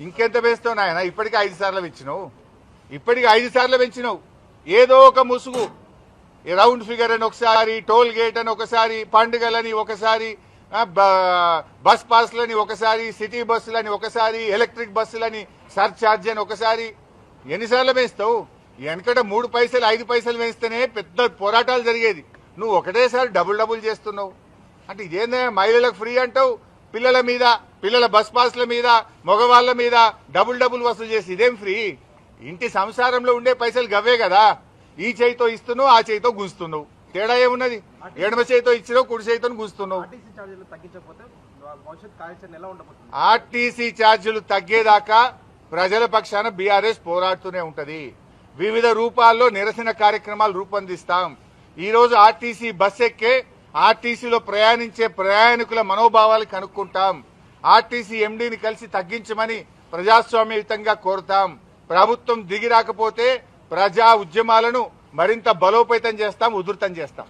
ఇంకెంత వేస్తావు నాయన? ఇప్పటికీ 5 సార్లు పెంచినావు, ఇప్పటికి 5 సార్లు పెంచినావు. ఏదో ఒక ముసుగు, రౌండ్ ఫిగర్ అని ఒకసారి, టోల్ గేట్ అని ఒకసారి, పండుగలని ఒకసారి, బస్ పాస్లని ఒకసారి, సిటీ బస్సులని ఒకసారి, ఎలక్ట్రిక్ బస్సులని సర్ఛార్జ్ అని ఒకసారి. ఎన్నిసార్లు వేస్తావు? వెనకట 3 పైసలు 5 పైసలు వేస్తేనే పెద్ద పోరాటాలు జరిగేది. నువ్వు ఒకటేసారి డబుల్ చేస్తున్నావు అంటే ఇదేందా? మహిళలకు ఫ్రీ అంటావు, పిల్లల మీద, పిల్లల బస్ పాస్ల మీద, మగవాళ్ల మీద డబుల్ వసూలు చేసి ఇదేం ఫ్రీ? ఇంటి సంసారంలో ఉండే పైసలు గవ్వే కదా. ఈ చేయితో ఇస్తున్నావు, ఆ చేయితో గుంస్తున్నావు. తేడా ఏమున్నది? ఎడమ చేయితో ఇచ్చినావు, కుడి చేయితో గుంస్తున్నావు. ఆర్టీసీ ఛార్జీలు తగ్గేదాకా ప్రజల పక్షాన బీఆర్ఎస్ పోరాడుతూనే ఉంటది. వివిధ రూపాల్లో నిరసన కార్యక్రమాలు రూపొందిస్తాం. ఈ రోజు ఆర్టీసీ బస్ ఎక్కే, ఆర్టీసీలో ప్రయాణించే ప్రయాణికుల మనోభావాలు కనుక్కుంటాం. ఆర్టీసీ ఎండీని కలిసి తగ్గించమని ప్రజాస్వామ్యయుతంగా కోరుతాం. ప్రభుత్వం దిగి రాకపోతే ప్రజా ఉద్యమాలను మరింత బలోపేతం చేస్తాం, ఉధృతం చేస్తాం.